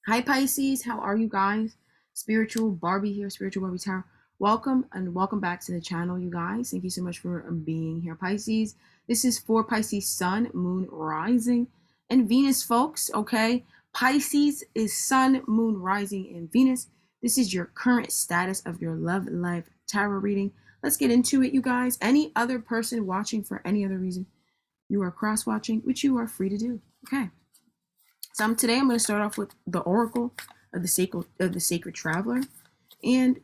Hi Pisces, how are you guys? Spiritual Barbie here, Spiritual Barbie Tower. Welcome and welcome back to the channel, you guys. Thank you so much for being here, Pisces. This is for Pisces Sun, Moon, Rising, and Venus, folks. Okay, Pisces is Sun, Moon, Rising, and Venus. This is your current status of your love life tarot reading. Let's get into it, you guys. Any other person watching for any other reason, you are cross watching, which you are free to do. Okay. So today I'm going to start off with the Oracle of the Sacred Traveler, and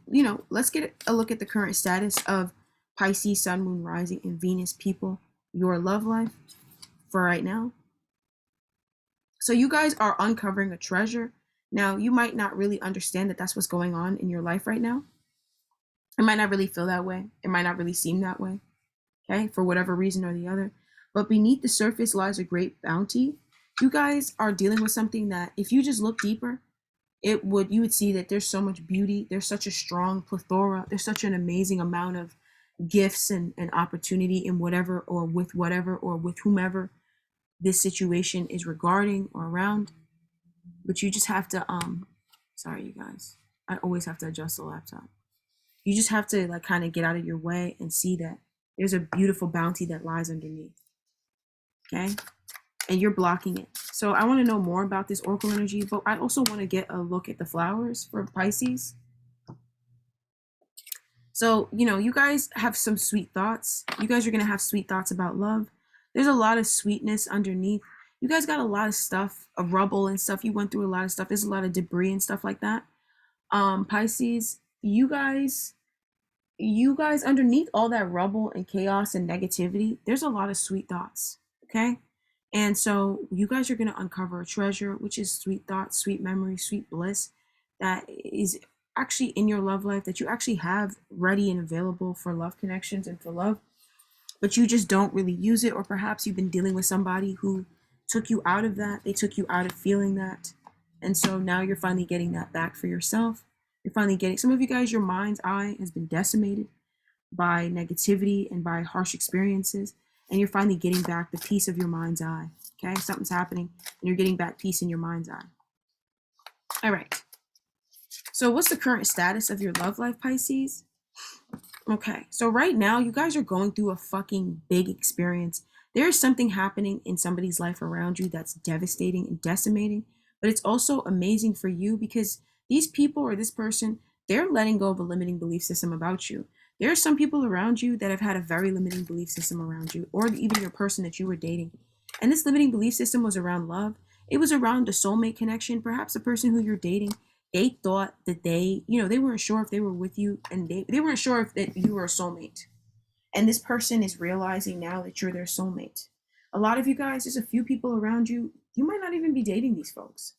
let's get a look at the current status of Pisces, Sun, Moon, Rising, and Venus people, your love life for right now. So you guys are uncovering a treasure. Now you might not really understand that that's what's going on in your life right now. It might not really feel that way. It might not really seem that way. Okay, for whatever reason or the other. But beneath the surface lies a great bounty. You guys are dealing with something that if you just look deeper, you would see that there's so much beauty. There's such a strong plethora. There's such an amazing amount of gifts and opportunity in whatever or with whomever this situation is regarding or around. But you just have to sorry you guys. I always have to adjust the laptop. You just have to like kind of get out of your way and see that there's a beautiful bounty that lies underneath. Okay? And you're blocking it. So I want to know more about this Oracle energy, but I also want to get a look at the flowers for Pisces. So, you guys have some sweet thoughts. You guys are going to have sweet thoughts about love. There's a lot of sweetness underneath. You guys got a lot of stuff, of rubble and stuff. You went through a lot of stuff. There's a lot of debris and stuff like that. Pisces, you guys underneath all that rubble and chaos and negativity, there's a lot of sweet thoughts. Okay? And so you guys are going to uncover a treasure, which is sweet thoughts, sweet memories, sweet bliss that is actually in your love life, that you actually have ready and available for love connections and for love, but you just don't really use it. Or perhaps you've been dealing with somebody who took you out of that. They took you out of feeling that. And so now you're finally getting that back for yourself. You're finally getting, some of you guys, your mind's eye has been decimated by negativity and by harsh experiences. And you're finally getting back the peace of your mind's eye. Okay, something's happening and you're getting back peace in your mind's eye. All right. So what's the current status of your love life, Pisces? Okay, so right now you guys are going through a fucking big experience. There's something happening in somebody's life around you that's devastating and decimating, but it's also amazing for you because these people or this person, they're letting go of a limiting belief system about you. There are some people around you that have had a very limiting belief system around you, or even your person that you were dating. And this limiting belief system was around love. It was around a soulmate connection. Perhaps the person who you're dating, they thought that they weren't sure if they were with you, and they weren't sure if that you were a soulmate. And this person is realizing now that you're their soulmate. A lot of you guys, there's a few people around you, you might not even be dating these folks.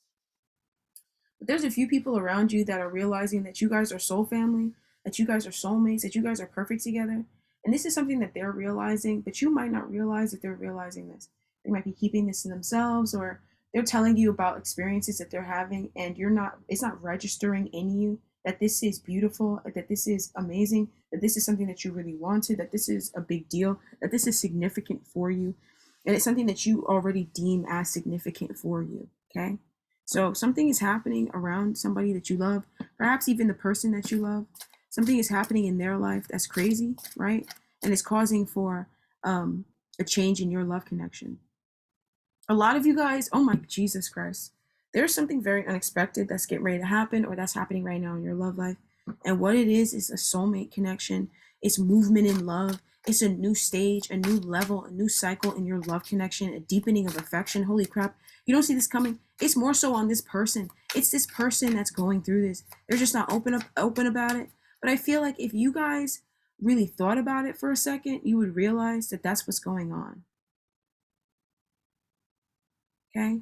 But there's a few people around you that are realizing that you guys are soul family, that you guys are soulmates, that you guys are perfect together. And this is something that they're realizing, but you might not realize that they're realizing this. They might be keeping this to themselves, or they're telling you about experiences that they're having, and it's not registering in you that this is beautiful, that this is amazing, that this is something that you really wanted, that this is a big deal, that this is significant for you. And it's something that you already deem as significant for you. Okay. So something is happening around somebody that you love, perhaps even the person that you love. Something is happening in their life that's crazy, right? And it's causing for a change in your love connection. A lot of you guys, oh my Jesus Christ, there's something very unexpected that's getting ready to happen, or that's happening right now in your love life. And what it is a soulmate connection. It's movement in love. It's a new stage, a new level, a new cycle in your love connection, a deepening of affection. Holy crap. You don't see this coming. It's more so on this person. It's this person that's going through this. They're just not open about it. But I feel like if you guys really thought about it for a second, you would realize that that's what's going on. Okay?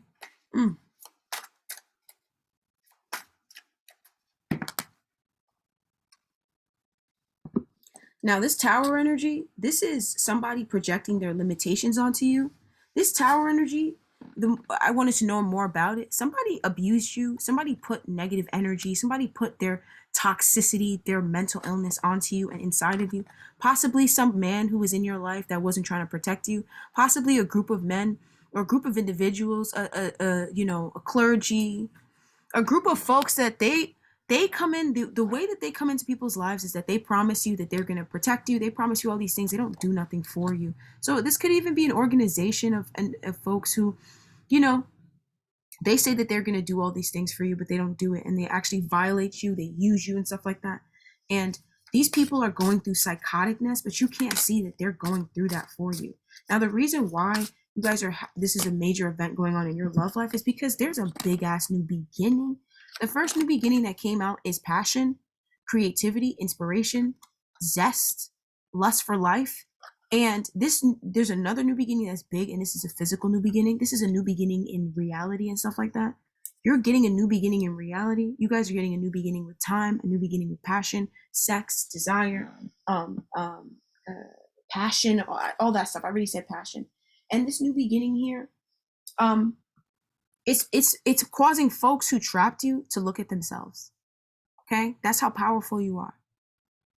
Now, this tower energy, this is somebody projecting their limitations onto you. This tower energy, I wanted to know more about it. Somebody abused you. Somebody put negative energy. Somebody put their toxicity, their mental illness onto you and inside of you. Possibly some man who was in your life that wasn't trying to protect you. Possibly a group of men or a group of individuals, a clergy, A group of folks that they come in, the way that they come into people's lives is that they promise you that they're going to protect you. They promise you all these things. They don't do nothing for you. So this could even be an organization of folks who, you know, they say that they're going to do all these things for you, but they don't do it. And they actually violate you. They use you and stuff like that. And these people are going through psychoticness, but you can't see that they're going through that for you. Now, the reason why you guys are, this is a major event going on in your love life is because there's a big ass new beginning. The first new beginning that came out is passion, creativity, inspiration, zest, lust for life. And there's another new beginning that's big, and this is a physical new beginning. This is a new beginning in reality and stuff like that. You're getting a new beginning in reality. You guys are getting a new beginning with time, a new beginning with passion, sex, desire, passion, all that stuff. I already said passion. And this new beginning here, it's causing folks who trapped you to look at themselves. Okay, that's how powerful you are,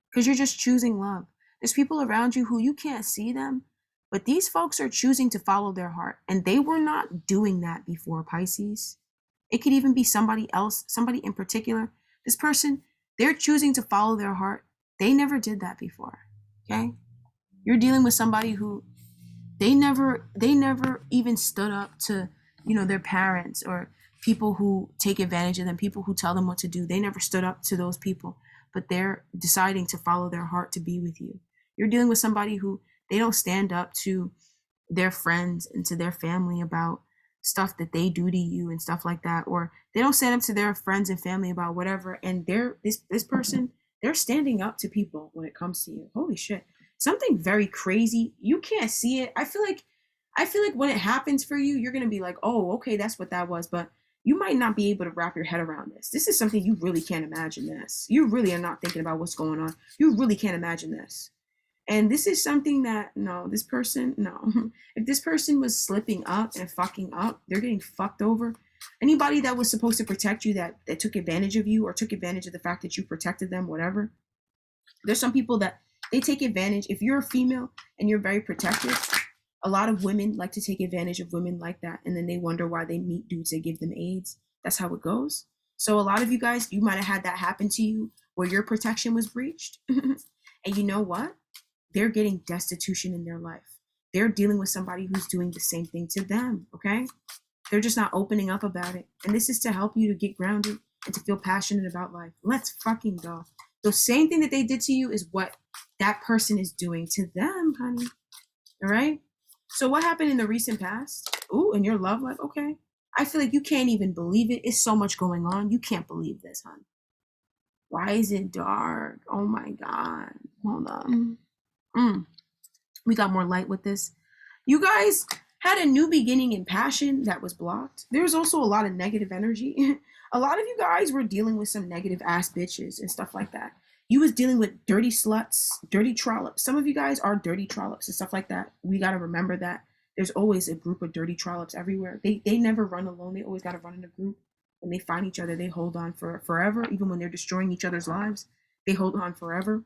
because you're just choosing love. There's people around you who you can't see them, but these folks are choosing to follow their heart, and they were not doing that before, Pisces. It could even be somebody else, somebody in particular. This person, they're choosing to follow their heart. They never did that before. Okay, you're dealing with somebody who they never even stood up to, you know, their parents or people who take advantage of them, people who tell them what to do. They never stood up to those people, but they're deciding to follow their heart to be with you. You're dealing with somebody who they don't stand up to their friends and to their family about stuff that they do to you and stuff like that, or they don't stand up to their friends and family about whatever. And this person, they're standing up to people when it comes to you. Holy shit. Something very crazy. You can't see it. I feel like when it happens for you, you're going to be like, oh, okay, that's what that was. But you might not be able to wrap your head around this. This is something you really can't imagine this. You really are not thinking about what's going on. You really can't imagine this. And this is something that, no, this person, no. If this person was slipping up and fucking up, they're getting fucked over. Anybody that was supposed to protect you that took advantage of you or took advantage of the fact that you protected them, whatever. There's some people that they take advantage. If you're a female and you're very protective, a lot of women like to take advantage of women like that. And then they wonder why they meet dudes that give them AIDS. That's how it goes. So a lot of you guys, you might have had that happen to you where your protection was breached. And you know what? They're getting destitution in their life. They're dealing with somebody who's doing the same thing to them, okay? They're just not opening up about it. And this is to help you to get grounded and to feel passionate about life. Let's fucking go. The same thing that they did to you is what that person is doing to them, honey. All right? So what happened in the recent past? Ooh, in your love life? Okay. I feel like you can't even believe it. It's so much going on. You can't believe this, hon. Why is it dark? Oh my God. Hold on. We got more light with this. You guys had a new beginning in passion that was blocked. There was also a lot of negative energy. A lot of you guys were dealing with some negative ass bitches and stuff like that. You was dealing with dirty sluts, dirty trollops. Some of you guys are dirty trollops and stuff like that. We got to remember that there's always a group of dirty trollops everywhere. They never run alone. They always got to run in a group. When they find each other, they hold on for forever. Even when they're destroying each other's lives, they hold on forever.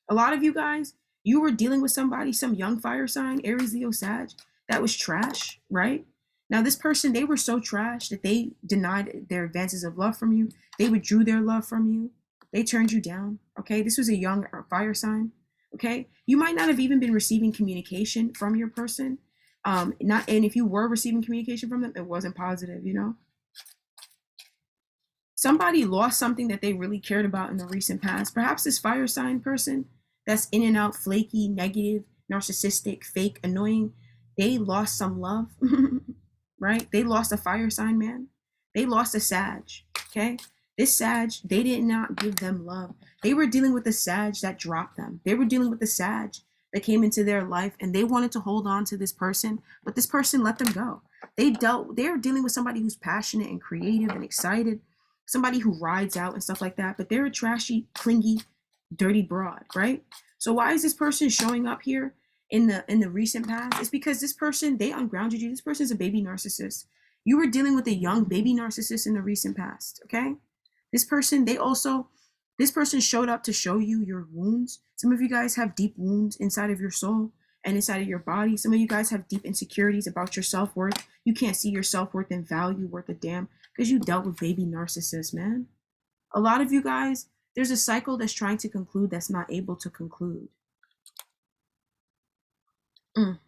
A lot of you guys, you were dealing with somebody, some young fire sign, Aries, Leo, Sag, that was trash, right? Now, this person, they were so trash that they denied their advances of love from you. They withdrew their love from you. They turned you down, okay? This was a young fire sign, okay? You might not have even been receiving communication from your person. And if you were receiving communication from them, it wasn't positive, you know? Somebody lost something that they really cared about in the recent past. Perhaps this fire sign person that's in and out, flaky, negative, narcissistic, fake, annoying, they lost some love, right? They lost a fire sign man. They lost a Sag, okay? This Sag, they did not give them love. They were dealing with the Sag that dropped them. They were dealing with the Sag that came into their life, and they wanted to hold on to this person, but this person let them go. They're dealing with somebody who's passionate and creative and excited, somebody who rides out and stuff like that, but they're a trashy, clingy, dirty broad, right? So why is this person showing up here in the recent past? It's because this person, they ungrounded you. This person's a baby narcissist. You were dealing with a young baby narcissist in the recent past, okay? This person showed up to show you your wounds. Some of you guys have deep wounds inside of your soul and inside of your body. Some of you guys have deep insecurities about your self-worth. You can't see your self-worth and value worth a damn because you dealt with baby narcissists, man. A lot of you guys, there's a cycle that's trying to conclude that's not able to conclude. Mm.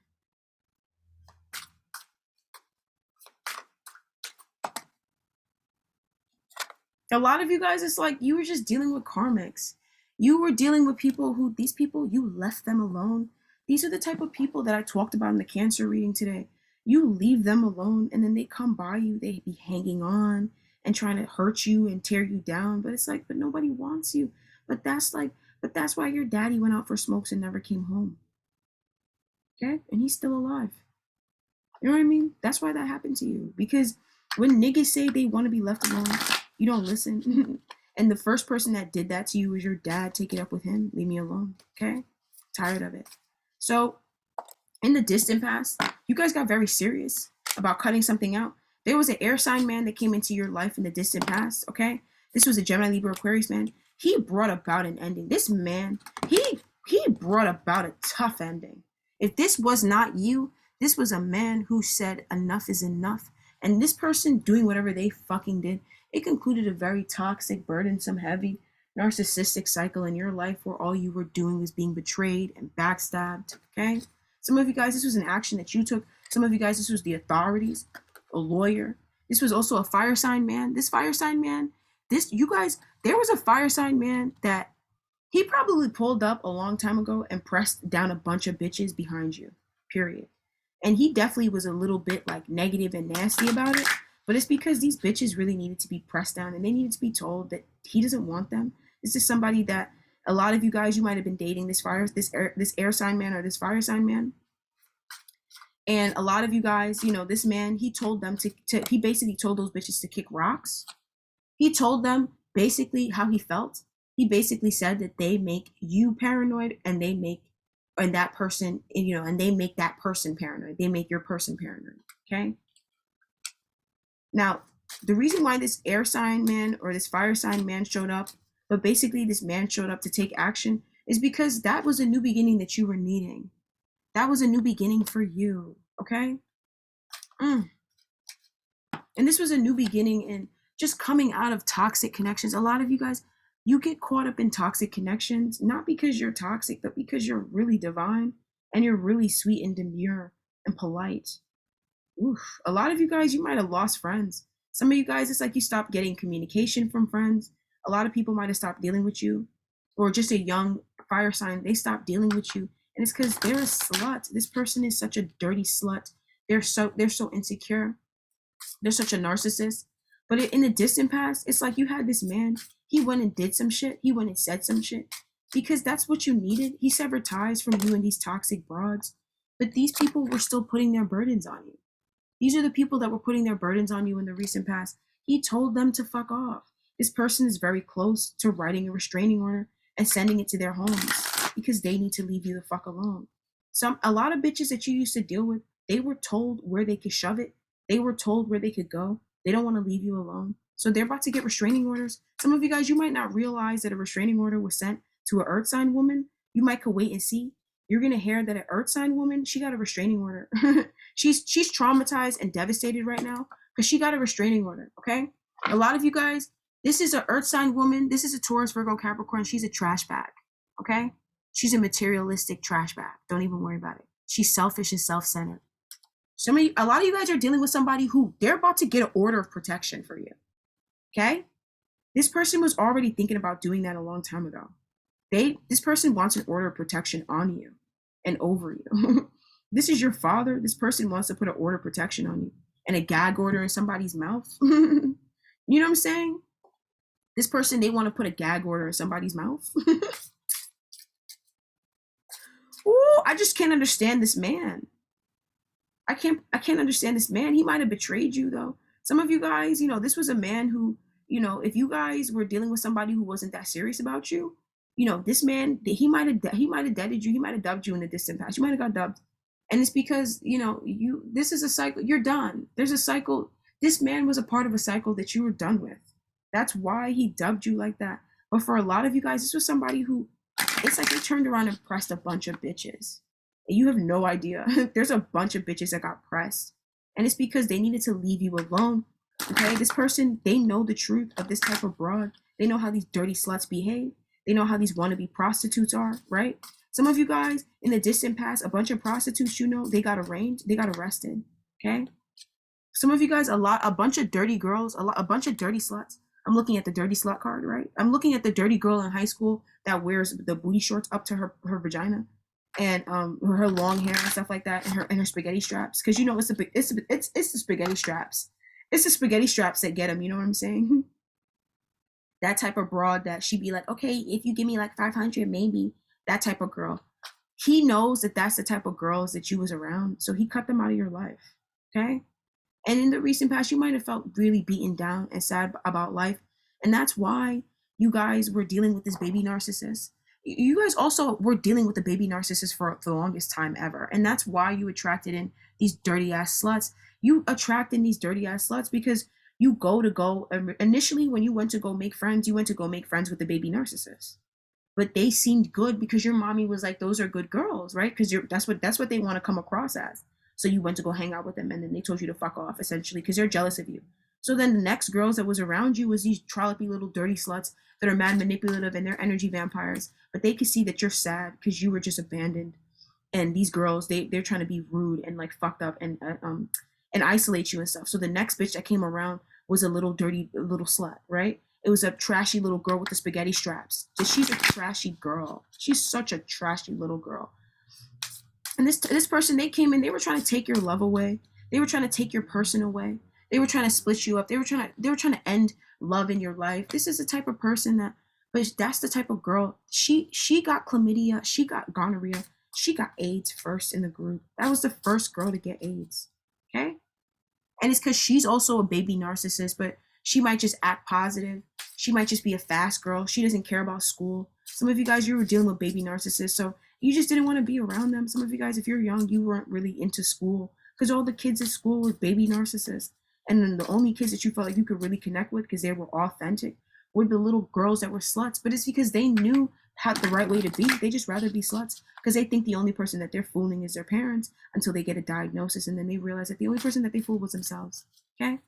A lot of you guys, it's like you were just dealing with karmics. You were dealing with people who, these people, you left them alone. These are the type of people that I talked about in the Cancer reading today. You leave them alone and then they come by you, they be hanging on and trying to hurt you and tear you down. But it's like, but nobody wants you. But that's like, but that's why your daddy went out for smokes and never came home. Okay? And he's still alive. You know what I mean? That's why that happened to you. Because when niggas say they want to be left alone, you don't listen. And the first person that did that to you was your dad. Take it up with him. Leave me alone. Okay? Tired of it. So, in the distant past, you guys got very serious about cutting something out. There was an air sign man that came into your life in the distant past. Okay? This was a Gemini, Libra, Aquarius man. He brought about an ending. This man, he brought about a tough ending. If this was not you, this was a man who said enough is enough. And this person doing whatever they fucking did, it concluded a very toxic, burdensome, heavy, narcissistic cycle in your life where all you were doing was being betrayed and backstabbed. Okay? Some of you guys, this was an action that you took. Some of you guys, this was the authorities, a lawyer. This was also a fire sign man. This fire sign man, you guys, there was a fire sign man that he probably pulled up a long time ago and pressed down a bunch of bitches behind you, period. And he definitely was a little bit like negative and nasty about it. But it's because these bitches really needed to be pressed down and they needed to be told that he doesn't want them. This is somebody that a lot of you guys, you might have been dating this air sign man or this fire sign man. And a lot of you guys, you know, this man, he told them he basically told those bitches to kick rocks. He told them basically how he felt. He basically said that they make you paranoid and they make that person, you know, and they make that person paranoid. They make your person paranoid. Okay. Now, the reason why this air sign man or this fire sign man showed up, but basically this man showed up to take action, is because that was a new beginning that you were needing. That was a new beginning for you. Okay. And this was a new beginning in just coming out of toxic connections. A lot of you guys, you get caught up in toxic connections, not because you're toxic, but because you're really divine and you're really sweet and demure and polite. Oof. A lot of you guys, you might have lost friends. Some of you guys, it's like you stopped getting communication from friends. A lot of people might have stopped dealing with you, or just a young fire sign, they stopped dealing with you. And it's because they're a slut. This person is such a dirty slut. They're so insecure. They're such a narcissist. But in the distant past, it's like you had this man. He went and did some shit. He went and said some shit because that's what you needed. He severed ties from you and these toxic broads. But these people were still putting their burdens on you. These are the people that were putting their burdens on you in the recent past. He told them to fuck off. This person is very close to writing a restraining order and sending it to their homes because they need to leave you the fuck alone. A lot of bitches that you used to deal with, they were told where they could shove it. They were told where they could go. They don't want to leave you alone. So they're about to get restraining orders. Some of you guys, you might not realize that a restraining order was sent to an earth sign woman. You might could wait and see. You're going to hear that an earth sign woman, she got a restraining order. she's traumatized and devastated right now because she got a restraining order, okay? A lot of you guys, this is an earth sign woman. This is a Taurus, Virgo, Capricorn. She's a trash bag, okay? She's a materialistic trash bag. Don't even worry about it. She's selfish and self-centered. A lot of you guys are dealing with somebody who they're about to get an order of protection for you, okay? This person was already thinking about doing that a long time ago. This person wants an order of protection on you and over you. This is your father. This person wants to put an order of protection on you and a gag order in somebody's mouth. You know what I'm saying? This person, they want to put a gag order in somebody's mouth. Ooh, I just can't understand this man. I can't understand this man. He might have betrayed you though. Some of you guys, you know, this was a man who, you know, if you guys were dealing with somebody who wasn't that serious about you, you know, this man, he might have deaded you. He might have dubbed you in the distant past. You might have got dubbed. And it's because, you know, this is a cycle. You're done. There's a cycle. This man was a part of a cycle that you were done with. That's why he dubbed you like that. But for a lot of you guys, this was somebody who, it's like they turned around and pressed a bunch of bitches. And you have no idea. There's a bunch of bitches that got pressed. And it's because they needed to leave you alone. Okay, this person, they know the truth of this type of broad. They know how these dirty sluts behave. They know how these wannabe prostitutes are, right? Some of you guys in the distant past, a bunch of prostitutes, they got arraigned, they got arrested. Okay. Some of you guys, a bunch of dirty girls, a bunch of dirty sluts. I'm looking at the dirty slut card, right? I'm looking at the dirty girl in high school that wears the booty shorts up to her vagina, and her long hair and stuff like that, and her spaghetti straps, because it's the spaghetti straps. It's the spaghetti straps that get them. You know what I'm saying? That type of broad that she'd be like, okay, if you give me like 500, maybe. That type of girl. He knows that that's the type of girls that you was around, so he cut them out of your life. Okay. And in the recent past, you might have felt really beaten down and sad about life. And that's why you guys were dealing with this baby narcissist. You guys also were dealing with the baby narcissist for the longest time ever. And that's why you attracted in these dirty ass sluts. You attract in these dirty ass sluts because you initially when you went to go make friends, you went to go make friends with the baby narcissist. But they seemed good because your mommy was like, those are good girls, right? Because that's what they want to come across as. So you went to go hang out with them, and then they told you to fuck off, essentially, because they're jealous of you. So then the next girls that was around you was these trollopy little dirty sluts that are mad manipulative, and they're energy vampires. But they could see that you're sad because you were just abandoned. And these girls, they're trying to be rude and like fucked up and isolate you and stuff. So the next bitch that came around was a little dirty little slut, right? It was a trashy little girl with the spaghetti straps. So she's a trashy girl. She's such a trashy little girl. And this person, they came in, they were trying to take your love away. They were trying to take your person away. They were trying to split you up. They were trying to end love in your life. This is the type of person but that's the type of girl. She got chlamydia, she got gonorrhea, she got AIDS first in the group. That was the first girl to get AIDS. Okay? And it's because she's also a baby narcissist, but she might just act positive. She might just be a fast girl. She doesn't care about school. Some of you guys, you were dealing with baby narcissists, so you just didn't want to be around them. Some of you guys, if you're young, you weren't really into school because all the kids at school were baby narcissists. And then the only kids that you felt like you could really connect with because they were authentic were the little girls that were sluts. But it's because they knew how the right way to be. They just rather be sluts because they think the only person that they're fooling is their parents until they get a diagnosis. And then they realize that the only person that they fooled was themselves. Okay?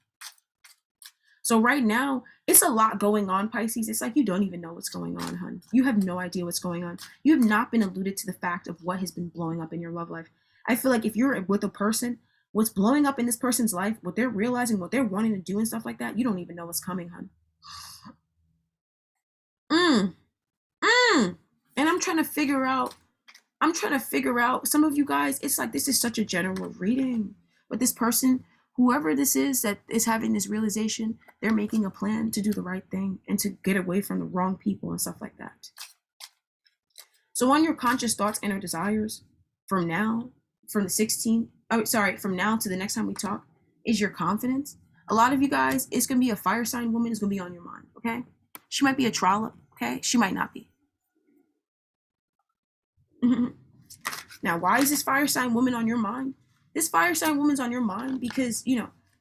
So right now, it's a lot going on, Pisces. It's like you don't even know what's going on, hun. You have no idea what's going on. You have not been alluded to the fact of what has been blowing up in your love life. I feel like if you're with a person, what's blowing up in this person's life, what they're realizing, what they're wanting to do and stuff like that, you don't even know what's coming, hun. And I'm trying to figure out, some of you guys, it's like this is such a general reading. But this person, whoever this is that is having this realization, they're making a plan to do the right thing and to get away from the wrong people and stuff like that. So on your conscious thoughts and our desires, from now to the next time we talk, is your confidence. A lot of you guys, it's going to be a fire sign woman is going to be on your mind, okay? She might be a trollop, okay? She might not be. Now, why is this fire sign woman on your mind? This fire sign woman's on your mind because,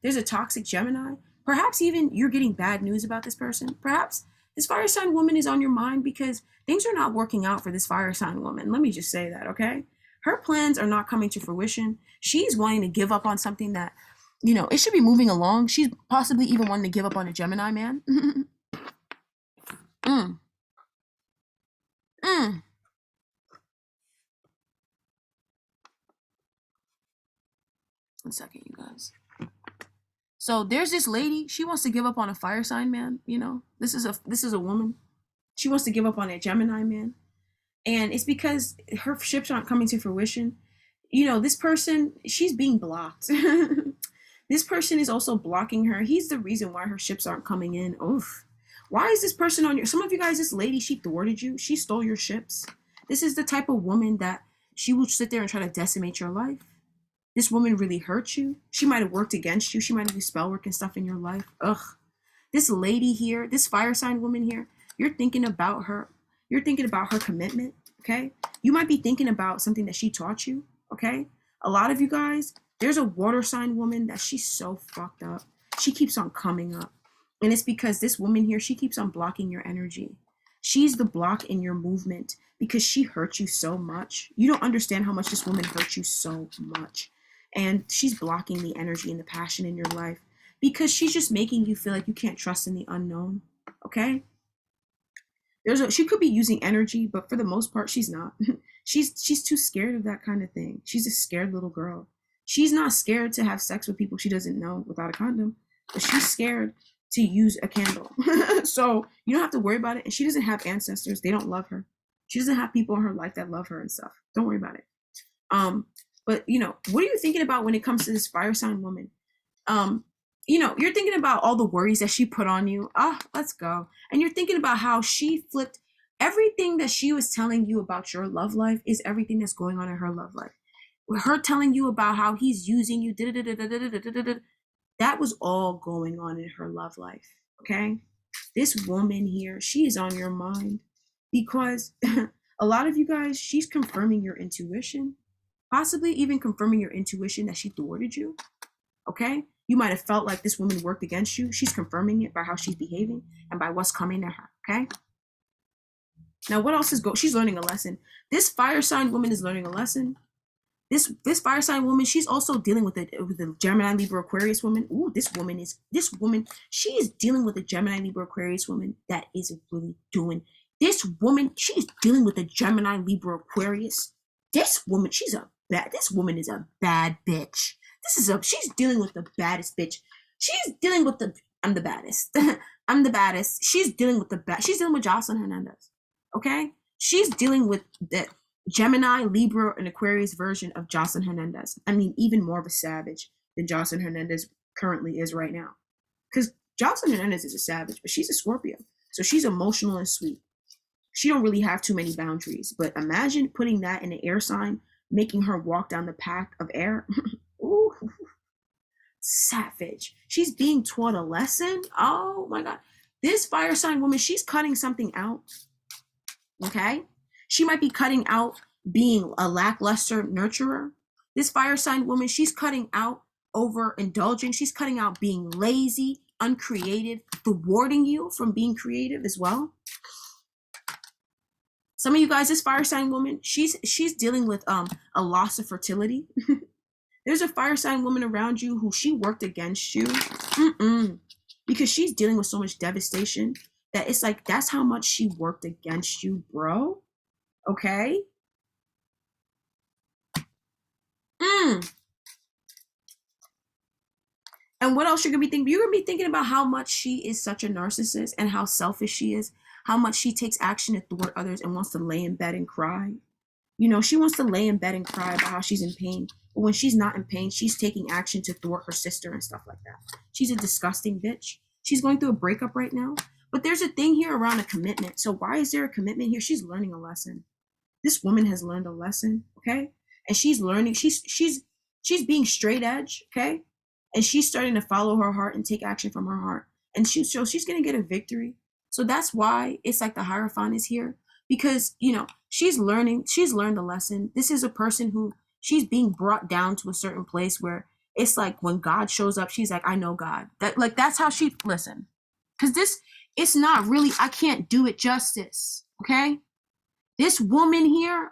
there's a toxic Gemini. Perhaps even you're getting bad news about this person. Perhaps this fire sign woman is on your mind because things are not working out for this fire sign woman. Let me just say that, okay? Her plans are not coming to fruition. She's wanting to give up on something that, it should be moving along. She's possibly even wanting to give up on a Gemini man. One second, you guys. So there's this lady. She wants to give up on a fire sign man. This is a woman. She wants to give up on a Gemini man, and it's because her ships aren't coming to fruition. This person, she's being blocked. This person is also blocking her. He's the reason why her ships aren't coming in. Oof. Why is this person on your? Some of you guys, this lady, she thwarted you. She stole your ships. This is the type of woman that she will sit there and try to decimate your life. This woman really hurt you. She might have worked against you. She might have used spell work and stuff in your life. Ugh. This lady here, this fire sign woman here, you're thinking about her. You're thinking about her commitment, okay? You might be thinking about something that she taught you, okay? A lot of you guys, there's a water sign woman that she's so fucked up. She keeps on coming up. And it's because this woman here, she keeps on blocking your energy. She's the block in your movement because she hurt you so much. You don't understand how much this woman hurt you so much. And she's blocking the energy and the passion in your life. because she's just making you feel like you can't trust in the unknown. Okay? She could be using energy, but for the most part, she's not. she's too scared of that kind of thing. She's a scared little girl. She's not scared to have sex with people she doesn't know without a condom, but she's scared to use a candle. So you don't have to worry about it. And she doesn't have ancestors. They don't love her. She doesn't have people in her life that love her and stuff. Don't worry about it. But what are you thinking about when it comes to this fire sign woman? You're thinking about all the worries that she put on you. Let's go. And you're thinking about how she flipped everything that she was telling you about your love life is everything that's going on in her love life. With her telling you about how he's using you, that was all going on in her love life. Okay? This woman here, she is on your mind because a lot of you guys, she's confirming your intuition, possibly even confirming your intuition that she thwarted you. Okay? You might have felt like this woman worked against you. She's confirming it by how she's behaving and by what's coming to her. Okay? Now, what else is she's learning a lesson. This fire sign woman is learning a lesson. This fire sign woman, she's also dealing with the Gemini, Libra, Aquarius woman. Ooh, this woman, she is dealing with a Gemini, Libra, Aquarius woman that is really doing. This woman, she's dealing with a Gemini, Libra, Aquarius. This woman is a bad bitch. She's dealing with the baddest bitch. She's dealing with I'm the baddest. I'm the baddest. She's dealing with she's dealing with Jocelyn Hernandez. Okay? She's dealing with the Gemini, Libra, and Aquarius version of Jocelyn Hernandez. I mean, even more of a savage than Jocelyn Hernandez currently is right now. Because Jocelyn Hernandez is a savage, but she's a Scorpio. So she's emotional and sweet. She don't really have too many boundaries. But imagine putting that in an air sign, making her walk down the path of air. Ooh, savage. She's being taught a lesson. Oh my God. This fire sign woman, she's cutting something out. Okay? She might be cutting out being a lackluster nurturer. This fire sign woman, she's cutting out overindulging. She's cutting out being lazy, uncreative, thwarting you from being creative as well. Some of you guys, this fire sign woman, she's dealing with a loss of fertility. There's a fire sign woman around you who she worked against you. Because she's dealing with so much devastation that it's like, that's how much she worked against you, bro. Okay? And what else you're going to be thinking? You're going to be thinking about how much she is such a narcissist and how selfish she is, how much she takes action to thwart others and wants to lay in bed and cry. She wants to lay in bed and cry about how she's in pain. But when she's not in pain, she's taking action to thwart her sister and stuff like that. She's a disgusting bitch. She's going through a breakup right now. But there's a thing here around a commitment. So why is there a commitment here? She's learning a lesson. This woman has learned a lesson, okay? And she's learning, she's being straight edge, okay? And she's starting to follow her heart and take action from her heart. And she's going to get a victory. So that's why it's like the Hierophant is here. Because, she's learned a lesson. This is a person who, she's being brought down to a certain place where it's like when God shows up, she's like, I know God. That's how she, listen. Because it's not really, I can't do it justice, okay? This woman here,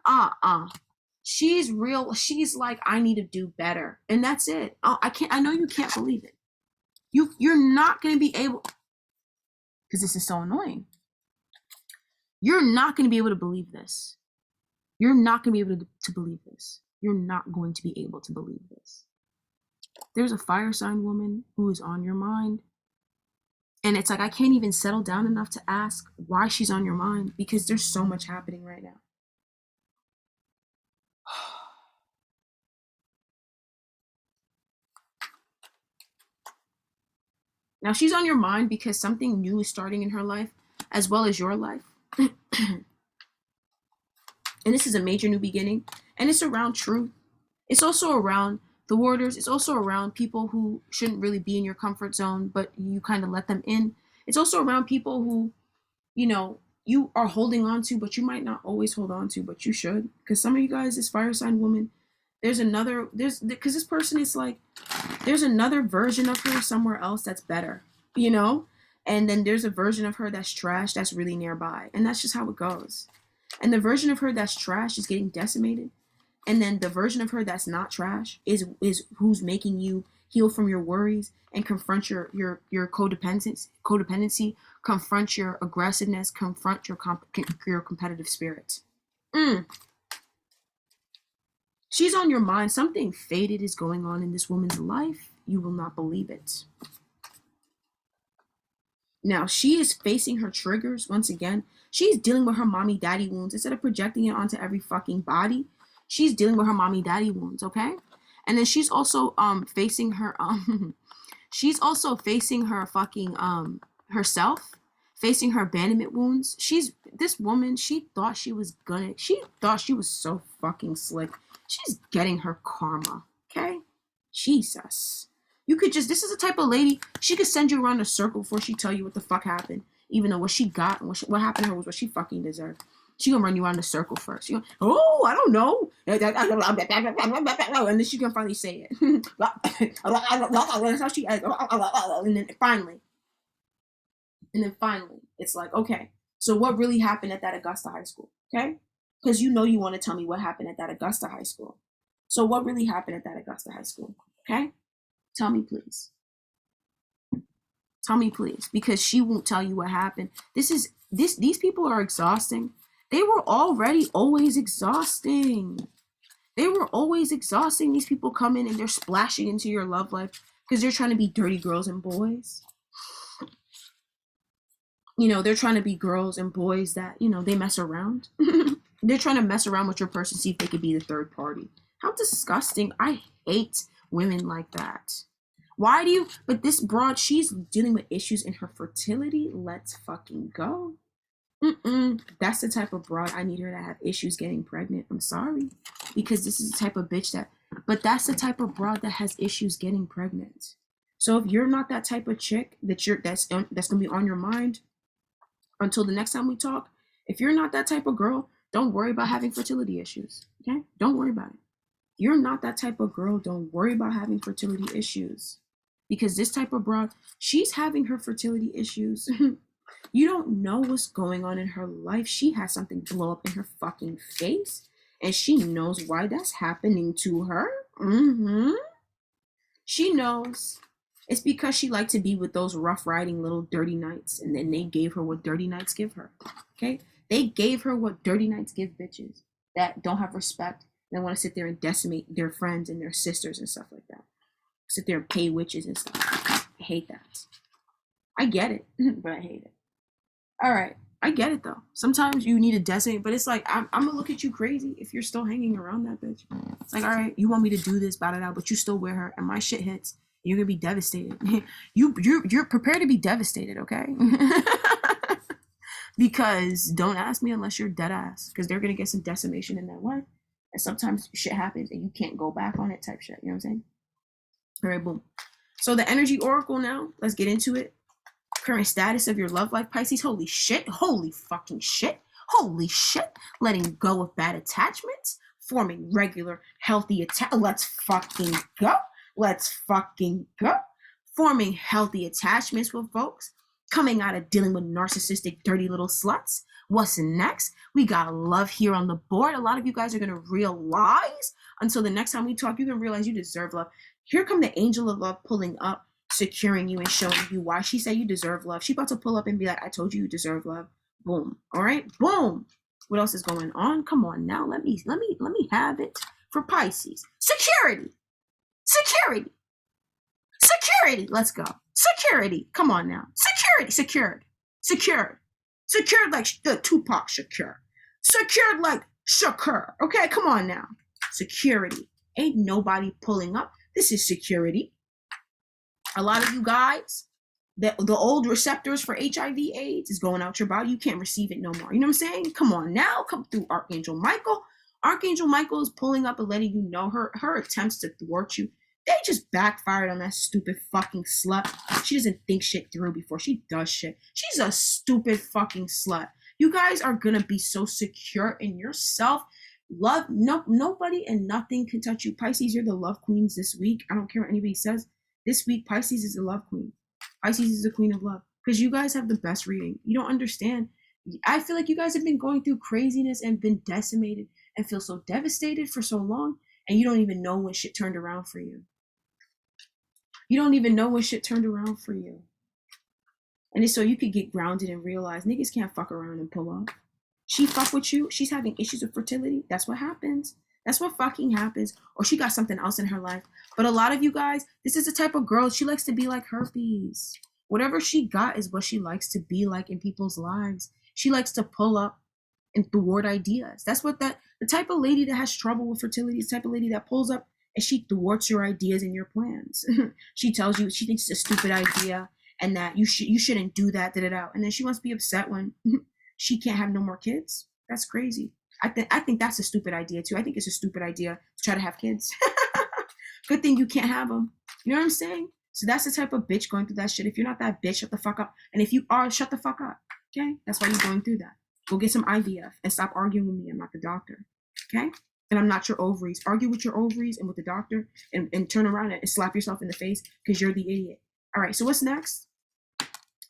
she's real. She's like, I need to do better. And that's it. I know you can't believe it. You're not going to be able, because this is so annoying. You're not going to be able to believe this. You're not going to be able to believe this. You're not going to be able to believe this. There's a fire sign woman who is on your mind. And it's like, I can't even settle down enough to ask why she's on your mind because there's so much happening right now. Now, she's on your mind because something new is starting in her life as well as your life. And this is a major new beginning. And it's around truth. It's also around the warders. It's also around people who shouldn't really be in your comfort zone, but you kind of let them in. It's also around people who, you are holding on to, but you might not always hold on to, but you should. Because some of you guys, this fire sign woman, because this person is like, there's another version of her somewhere else that's better, And then there's a version of her that's trash that's really nearby. And that's just how it goes. And the version of her that's trash is getting decimated. And then the version of her that's not trash is who's making you heal from your worries, and confront your codependency, confront your aggressiveness, confront your competitive spirit. She's on your mind. Something fated is going on in this woman's life. You will not believe it. Now, she is facing her triggers once again. She's dealing with her mommy daddy wounds. Instead of projecting it onto every fucking body, she's dealing with her mommy daddy wounds, okay? And then she's also facing her she's also facing her fucking herself, facing her abandonment wounds. This woman, she thought she was so fucking slick. She's getting her karma, okay? Jesus. This is the type of lady, she could send you around a circle before she tell you what the fuck happened. Even though what she got and what happened to her was what she fucking deserved. She gonna run you around the circle first. She gonna, oh, I don't know. And then she gonna finally say it. That's how she, and then finally, it's like, okay, so what really happened at that Augusta high school, okay? Because you want to tell me what happened at that Augusta high school. So what really happened at that Augusta high school, okay? Tell me, please. Tell me, please, because she won't tell you what happened. These people are exhausting. They were already always exhausting. They were always exhausting. These people come in and they're splashing into your love life because they're trying to be dirty girls and boys. They're trying to be girls and boys that, they mess around. They're trying to mess around with your person, see if they could be the third party. How disgusting. I hate women like that. But this broad, she's dealing with issues in her fertility. Let's fucking go. That's the type of broad I need her to have issues getting pregnant. I'm sorry. Because this is the type of bitch but that's the type of broad that has issues getting pregnant. So if you're not that type of chick that's gonna be on your mind until the next time we talk, if you're not that type of girl, don't worry about having fertility issues. Okay? Don't worry about it. You're not that type of girl, don't worry about having fertility issues. Because this type of broad, she's having her fertility issues. You don't know what's going on in her life. She has something blow up in her fucking face. And she knows why that's happening to her. She knows. It's because she liked to be with those rough riding little dirty knights. And then they gave her what dirty knights give her. Okay? They gave her what dirty knights give bitches that don't have respect. They want to sit there and decimate their friends and their sisters and stuff like that. Sit there and pay witches and stuff. I hate that. I get it, but I hate it. All right. I get it, though. Sometimes you need to decimate, but it's like, I'm going to look at you crazy if you're still hanging around that bitch. It's like, all right, you want me to do this, but you still wear her, and my shit hits. You're going to be devastated. You're prepared to be devastated, okay? Because don't ask me unless you're dead ass, because they're going to get some decimation in their life. And sometimes shit happens and you can't go back on it type shit. You know what I'm saying? All right, boom. So the energy oracle now, let's get into it. Current status of your love life, Pisces. Holy shit. Holy fucking shit. Holy shit. Letting go of bad attachments. Forming regular, healthy Let's fucking go. Let's fucking go. Forming healthy attachments with folks. Coming out of dealing with narcissistic, dirty little sluts. What's next? We got love here on the board. A lot of you guys are going to realize, until the next time we talk, you're going to realize you deserve love. Here come the angel of love pulling up, securing you and showing you why she said you deserve love. She about to pull up and be like, I told you deserve love. Boom. All right. Boom. What else is going on? Come on now. Let me have it for Pisces. Security. Security. Security. Let's go. Security. Come on now. Security. Secured. Secured. Secured like the Tupac Shakur. Secured like Shakur. Okay, come on now. Security. Ain't nobody pulling up. This is security. A lot of you guys, the old receptors for HIV AIDS is going out your body. You can't receive it no more. You know what I'm saying? Come on now. Come through Archangel Michael. Archangel Michael is pulling up and letting you know her attempts to thwart you, they just backfired on that stupid fucking slut. She doesn't think shit through before she does shit. She's a stupid fucking slut. You guys are gonna be so secure in yourself. Love, nobody and nothing can touch you. Pisces, you're the love queens this week. I don't care what anybody says. This week, Pisces is the love queen. Pisces is the queen of love. Because you guys have the best reading. You don't understand. I feel like you guys have been going through craziness and been decimated and feel so devastated for so long, and you don't even know when shit turned around for you. You don't even know when shit turned around for you. And it's so you could get grounded and realize niggas can't fuck around and pull up. She fuck with you, she's having issues with fertility. That's what happens. That's what fucking happens. Or she got something else in her life. But a lot of you guys, this is the type of girl, she likes to be like herpes. Whatever she got is what she likes to be like in people's lives. She likes to pull up and thwart ideas. That's what the type of lady that has trouble with fertility is the type of lady that pulls up and she thwarts your ideas and your plans. She tells you she thinks it's a stupid idea and that you shouldn't do that, and then she wants to be upset when she can't have no more kids. That's crazy. I think that's a stupid idea too. I think it's a stupid idea to try to have kids. Good thing you can't have them. You know what I'm saying? So that's the type of bitch going through that shit. If you're not that bitch, shut the fuck up. And if you are, shut the fuck up. Okay? That's why you're going through that. Go get some IVF and stop arguing with me. I'm not the doctor. Okay? And I'm not your ovaries. Argue with your ovaries and with the doctor and turn around and slap yourself in the face because you're the idiot. All right, so what's next?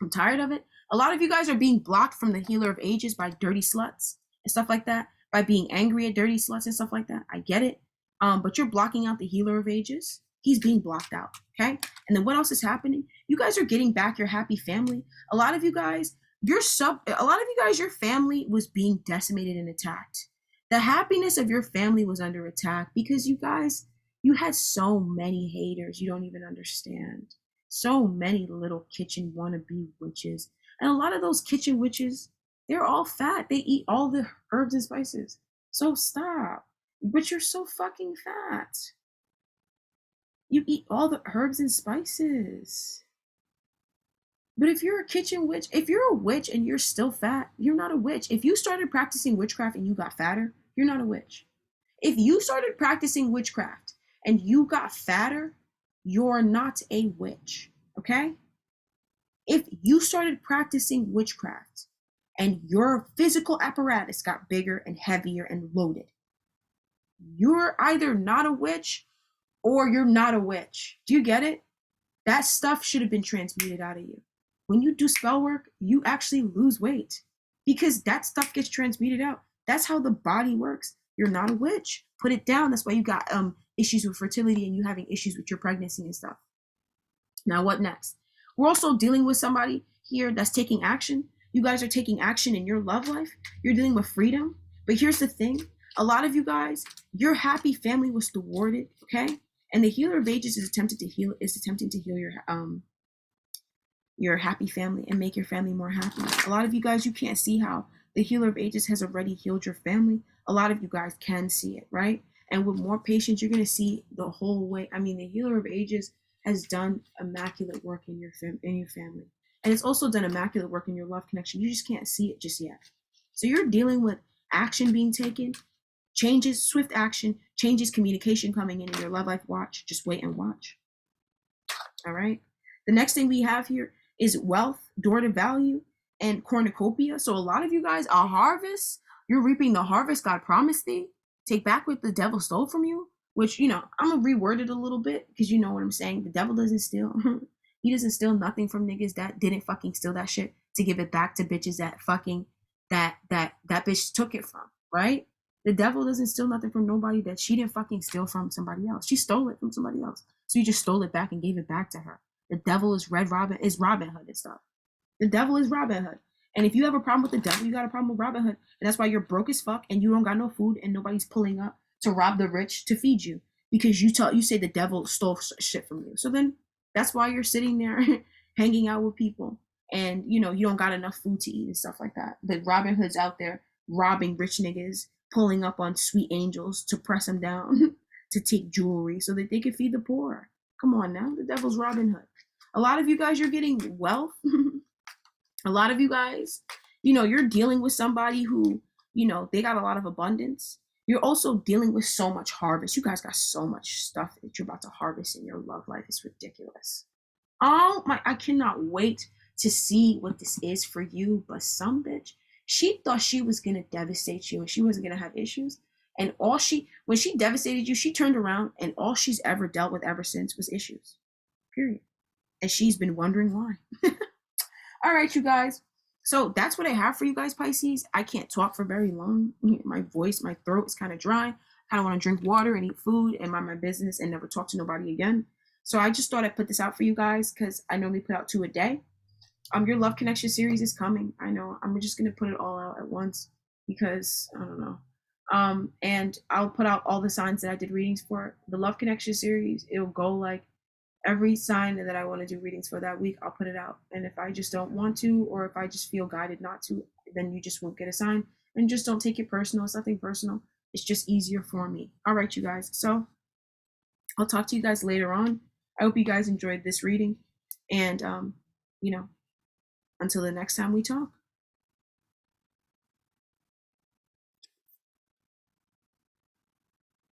I'm tired of it. A lot of you guys are being blocked from the healer of ages by dirty sluts and stuff like that, by being angry at dirty sluts and stuff like that. I get it. But you're blocking out the healer of ages. He's being blocked out. Okay. And then what else is happening? You guys are getting back your happy family. A lot of you guys, your family was being decimated and attacked. The happiness of your family was under attack because you guys, you had so many haters you don't even understand. So many little kitchen wannabe witches. And a lot of those kitchen witches, they're all fat. They eat all the herbs and spices. So stop. But you're so fucking fat. You eat all the herbs and spices. But if you're a kitchen witch, if you're a witch and you're still fat, you're not a witch. If you started practicing witchcraft and you got fatter, you're not a witch. If you started practicing witchcraft and you got fatter, you're not a witch. Okay? If you started practicing witchcraft and your physical apparatus got bigger and heavier and loaded, you're either not a witch or you're not a witch. Do you get it? That stuff should have been transmuted out of you. When you do spell work, you actually lose weight because that stuff gets transmuted out. That's how the body works. You're not a witch. Put it down. That's why you got issues with fertility and you having issues with your pregnancy and stuff. Now, what next? We're also dealing with somebody here that's taking action. You guys are taking action in your love life. You're dealing with freedom. But here's the thing. A lot of you guys, your happy family was thwarted, okay? And the healer of ages is attempting to heal your happy family and make your family more happy. A lot of you guys, you can't see how the healer of ages has already healed your family. A lot of you guys can see it, right? And with more patience, you're going to see the whole way. I mean, the healer of ages has done immaculate work in your family. And it's also done immaculate work in your love connection. You just can't see it just yet. So you're dealing with action being taken, changes, swift action, changes, communication coming in your love life. Watch. Just wait and watch. All right. The next thing we have here is wealth, door to value, and cornucopia. So a lot of you guys, a harvest, you're reaping the harvest God promised thee. Take back what the devil stole from you, which, you know, I'm going to reword it a little bit because you know what I'm saying. The devil doesn't steal. He doesn't steal nothing from niggas that didn't fucking steal that shit to give it back to bitches that fucking, that bitch took it from, right? The devil doesn't steal nothing from nobody that she didn't fucking steal from somebody else. She stole it from somebody else. So you just stole it back and gave it back to her. The devil is Robin Hood and stuff. The devil is Robin Hood. And if you have a problem with the devil, you got a problem with Robin Hood. And that's why you're broke as fuck and you don't got no food and nobody's pulling up to rob the rich to feed you because you say the devil stole shit from you. So then that's why you're sitting there hanging out with people and, you know, you don't got enough food to eat and stuff like that. The Robin Hood's out there robbing rich niggas, pulling up on sweet angels to press them down to take jewelry so that they can feed the poor. Come on now. The devil's Robin Hood. A lot of you guys, you're getting wealth. A lot of you guys, you know, you're dealing with somebody who, you know, they got a lot of abundance. You're also dealing with so much harvest. You guys got so much stuff that you're about to harvest in your love life. It's ridiculous. Oh my, I cannot wait to see what this is for you. But some bitch, she thought she was going to devastate you and she wasn't going to have issues. And when she devastated you, she turned around and all she's ever dealt with ever since was issues. Period. And she's been wondering why. All right, you guys. So that's what I have for you guys, Pisces. I can't talk for very long. My voice, my throat is kind of dry. I kind of want to drink water and eat food and mind my business and never talk to nobody again. So I just thought I'd put this out for you guys because I normally put out 2 a day. Your love connection series is coming. I know. I'm just gonna put it all out at once because I don't know. And I'll put out all the signs that I did readings for. The love connection series, it'll go like every sign that I want to do readings for that week, I'll put it out. And if I just don't want to, or if I just feel guided not to, then you just won't get a sign. And just don't take it personal. It's nothing personal. It's just easier for me. All right, you guys. So I'll talk to you guys later on. I hope you guys enjoyed this reading. And, you know, until the next time we talk.